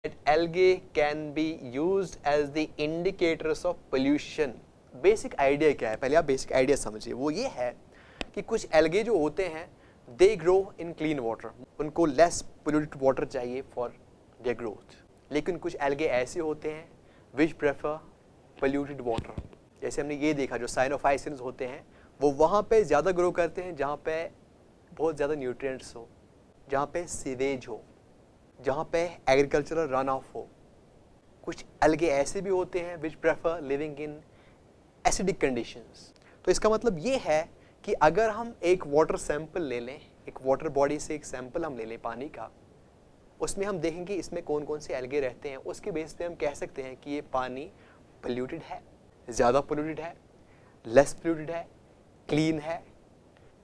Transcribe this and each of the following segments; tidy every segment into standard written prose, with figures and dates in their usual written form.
that algae can be used as the indicators of pollution. Basic idea क्या है, पहले आप बेसिक आइडिया समझिए। वो ये है कि कुछ एल्गे जो होते हैं they grow in clean water, उनको लेस पोल्यूटेड वाटर चाहिए फॉर देयर ग्रोथ। लेकिन कुछ एल्गे ऐसे होते हैं विच प्रेफर पोल्यूटेड वाटर। जैसे हमने ये देखा, जो साइनोफाइसिन्स होते हैं वो वहाँ पे ज़्यादा ग्रो करते हैं जहाँ पे बहुत ज़्यादा न्यूट्रिएंट्स हो, जहाँ पे सीवेज हो, जहाँ पे एग्रीकल्चरल रन ऑफ हो। कुछ एल्गे ऐसे भी होते हैं which prefer living in acidic conditions. तो इसका मतलब ये है कि अगर हम एक वाटर सैंपल ले लें, एक वाटर बॉडी से एक सैंपल हम ले लें पानी का, उसमें हम देखेंगे इसमें कौन कौन से एल्गे रहते हैं। उसके बेस पे हम कह सकते हैं कि ये पानी पोल्यूटेड है, ज़्यादा पोल्यूटेड है, लेस पोल्यूटेड है, क्लीन है,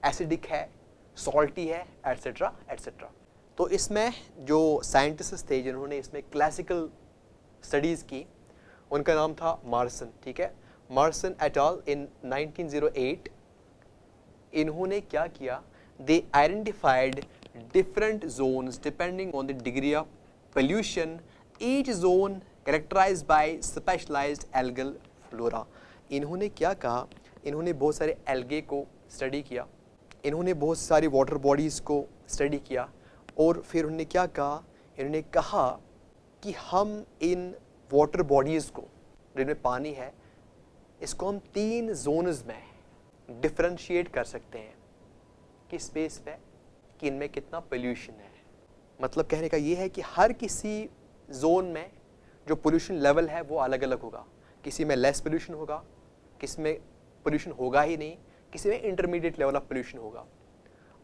एसिडिक है, सॉल्टी है, एट्सेट्रा एट्सेट्रा। तो इसमें जो साइंटिस्ट थे जिन्होंने इसमें क्लासिकल स्टडीज़ की, उनका नाम था मार्सन। ठीक है, मार्सन एट ऑल इन 1908। इन्होंने क्या किया, they identified different zones depending on the degree of pollution, each zone characterized by specialized algal flora. इन्होंने क्या कहा, इन्होंने बहुत सारे एल्गे को स्टडी किया, इन्होंने बहुत सारी वाटर बॉडीज़ को स्टडी किया, और फिर उन्होंने क्या कहा, इन्होंने कहा कि हम इन वाटर बॉडीज़ को, जिनमें पानी है, इसको हम 3 जोन्स में डिफरेंशिएट कर सकते हैं कि स्पेस पे कि इनमें कितना पोल्यूशन है। मतलब कहने का ये है कि हर किसी जोन में जो पोल्यूशन लेवल है वो अलग अलग होगा। किसी में लेस पोल्यूशन होगा, किसी में पोल्यूशन होगा ही नहीं, किसी में इंटरमीडिएट लेवल ऑफ पोल्यूशन होगा।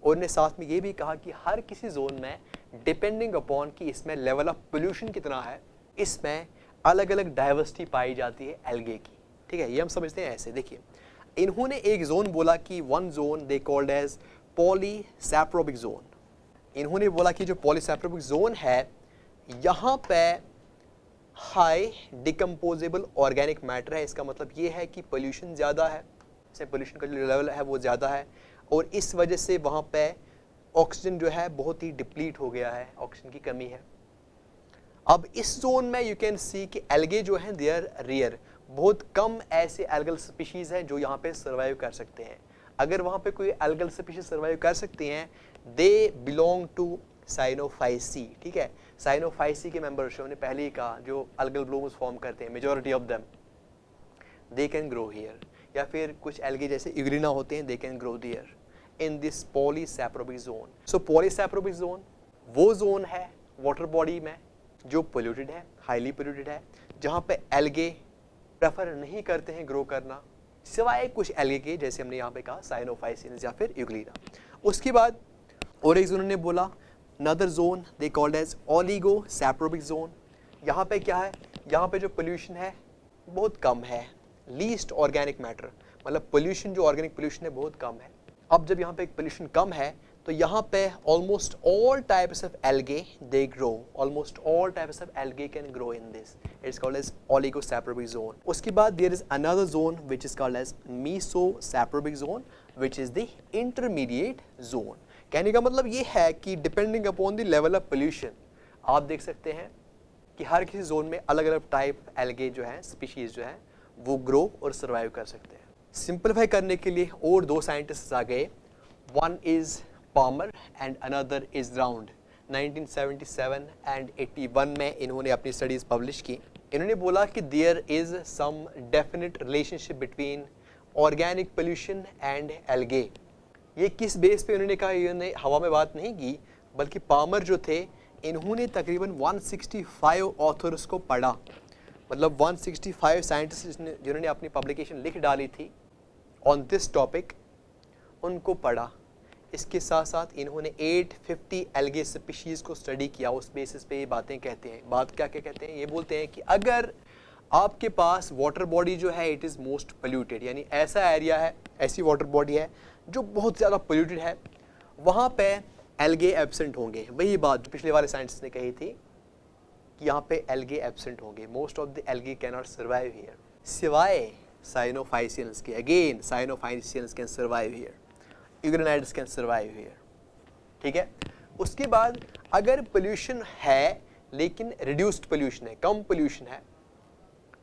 और ने साथ में ये भी कहा कि हर किसी जोन में डिपेंडिंग अपॉन कि इसमें लेवल ऑफ पोल्यूशन कितना है, इसमें अलग अलग डाइवर्सिटी पाई जाती है एल्गे की। ठीक है, ये हम समझते हैं ऐसे। देखिए, इन्होंने एक जोन बोला कि one zone they called as polysaprobic zone. इन्होंने बोला कि जो पॉलीसैप्रोबिक जोन है, यहाँ पे हाई डिकम्पोजेबल ऑर्गेनिक मैटर है। इसका मतलब ये है कि पोल्यूशन ज़्यादा है, इसमें पोल्यूशन का जो लेवल है वो ज़्यादा है, और इस वजह से वहाँ पे ऑक्सीजन जो है बहुत ही डिप्लीट हो गया है, ऑक्सीजन की कमी है। अब इस जोन में यू कैन सी कि एल्गे जो हैं दे आर रेयर, बहुत कम ऐसे एल्गल स्पीशीज़ हैं जो यहाँ पे सर्वाइव कर सकते हैं। अगर वहाँ पे कोई एल्गल स्पीशीज सर्वाइव कर सकती हैं, दे बिलोंग टू साइनोफाइसी। ठीक है, साइनोफाइसी के मेंबर्स हमने पहले ही कहा, जो एल्गल ब्लूम्स फॉर्म करते हैं, majority of them they can grow here. या फिर कुछ एल्गे जैसे यूग्लिना होते हैं, they can grow here in this polysaprobic zone. So polysaprobic zone वो जोन है वाटर बॉडी में जो पोल्यूटेड है, हाईली पोल्यूटेड है, जहाँ पे एल्गे प्रेफर नहीं करते हैं ग्रो करना, सिवाय कुछ एल्गे के, जैसे हमने यहाँ पे कहा साइनोफाइसिन्स या फिर यूग्लिना। उसके बाद और एक जोन ने बोला, another zone they called as oligosaprobic zone. यहाँ पे क्या है, यहाँ पे जो पोल्यूशन है बहुत कम है, लीस्ट ऑर्गेनिक मैटर, मतलब पोल्यूशन जो ऑर्गेनिक पोल्यूशन है बहुत कम है। अब जब यहाँ पे पोल्यूशन कम है तो यहाँ पे almost all types of algae they grow, almost all types of algae can grow in this, it's called as oligosaprobic zone. उसके बाद there is another zone which is called as mesosaprobic zone which is the intermediate zone. कहने का मतलब ये है कि depending upon the level of pollution, आप देख सकते हैं कि हर किसी जोन में अलग अलग टाइप एल्गे जो है, स्पीशीज जो है, वो ग्रो और सर्वाइव कर सकते हैं। सिंपलीफाई करने के लिए और 2 साइंटिस्ट आ गए, one is Palmer and another is Round. 1977 and 81 में इन्होंने अपनी स्टडीज पब्लिश की। इन्होंने बोला कि there is some definite relationship between organic pollution and algae. ये किस बेस पे उन्होंने कहा, इन्होंने हवा में बात नहीं की, बल्कि पामर जो थे इन्होंने तकरीबन 165 ऑथर्स को पढ़ा, मतलब 165 साइंटिस्ट जिन्होंने अपनी पब्लिकेशन लिख डाली थी ऑन दिस टॉपिक, उनको पढ़ा। इसके साथ साथ इन्होंने 850 एल्गे स्पीशीज़ को स्टडी किया। उस बेसिस पे ये बातें कहते हैं, बात क्या क्या कहते हैं, ये बोलते हैं कि अगर आपके पास वाटर बॉडी जो है इट इज़ मोस्ट पोल्यूटेड, यानी ऐसा एरिया है, ऐसी वाटर बॉडी है जो बहुत ज़्यादा पोल्यूटेड है, वहाँ पे एल्गे एब्सेंट होंगे। वही बात जो पिछले वाले साइंटिस्ट ने कही थी कि यहाँ पे एल्गे एब्सेंट होंगे, most of the algae can not survive here, सिवाय साइनोफाइसियंस के। Again cyanophyceans can survive here, euglenoids can survive here. ठीक है, उसके बाद अगर पोल्यूशन है लेकिन रिड्यूस्ड पोल्यूशन है, कम पोल्यूशन है,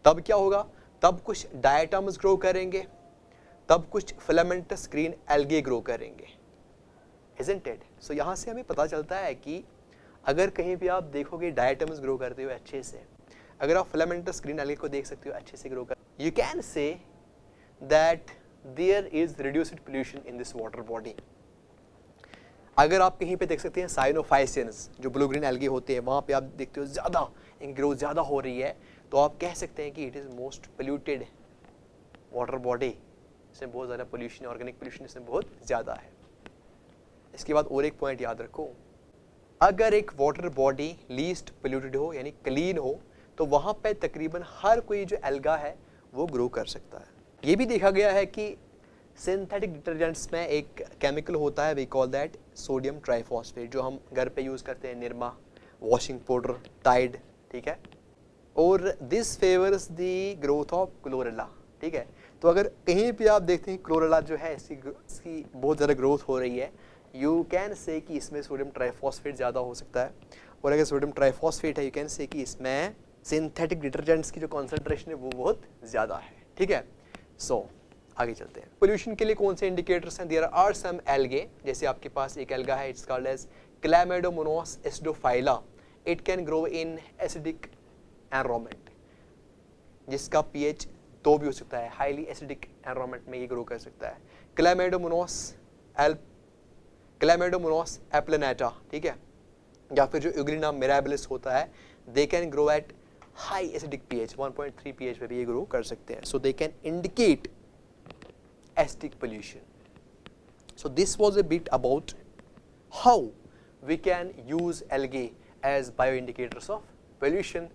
तब क्या होगा? तब कुछ डायटम्स ग्रो करेंगे, तब कुछ फिलामेंटस ग्रीन एल्गे ग्रो करेंगे, isn't it? सो यहाँ से हमें पता चलता है कि अगर कहीं भी आप देखोगे डायटम्स ग्रो करते हुए अच्छे से, अगर आप फिलामेंटस ग्रीन एल्गे को देख सकते हो अच्छे से ग्रो कर, you can say that there is reduced pollution in this water body. अगर आप कहीं पे देख सकते हैं साइनोफाइसियंस जो ब्लू ग्रीन एल्गे होते हैं, वहाँ पे आप देखते हो ज़्यादा इनकी ग्रोथ ज़्यादा हो रही है, तो आप कह सकते हैं कि it is most polluted water body, इसमें बहुत ज़्यादा पोल्यूशन, ऑर्गेनिक पोल्यूशन इसमें बहुत ज़्यादा है। इसके बाद और एक पॉइंट याद रखो, अगर एक वाटर बॉडी लीस्ट पोल्यूटेड हो यानी क्लीन हो, तो वहाँ पे तकरीबन हर कोई जो एल्गा है वो ग्रो कर सकता है। ये भी देखा गया है कि सिंथेटिक डिटर्जेंट्स में एक केमिकल होता है, we call that sodium triphosphate, जो हम घर पे यूज़ करते हैं, निरमा, वॉशिंग पाउडर, टाइड, ठीक है, और this favours the growth of chlorella, ठीक है। तो अगर कहीं पे आप देखते हैं क्लोरेला जो है इसकी बहुत ज़्यादा ग्रोथ हो रही है, यू कैन से कि इसमें सोडियम ट्राइफॉस्फेट ज़्यादा हो सकता है, और अगर सोडियम ट्राइफॉस्फेट है यू कैन से कि इसमें सिंथेटिक डिटर्जेंट्स की जो कॉन्सेंट्रेशन है वो बहुत ज़्यादा है, ठीक है। सो आगे चलते हैं। पोल्यूशन के लिए कौन से इंडिकेटर्स हैं? देयर आर सम एल्गे, जैसे आपके पास एक एल्गा है, it's called as chlamydomonas acidophila, it can grow in acidic environment, जिसका पीएच 2 भी हो सकता है, हाईली एसिडिक एनवायरनमेंट में ये ग्रो कर सकता है। क्लैमिडोमोनास एप्लेनेटा, ठीक है, या फिर जो यूग्रिना मिराबिलिस होता है, दे can grow at high acidic pH, 1.3 pH पे भी ये ग्रो कर सकते हैं। सो they can indicate acidic pollution. So this was a bit about how we can use algae as bioindicators of pollution.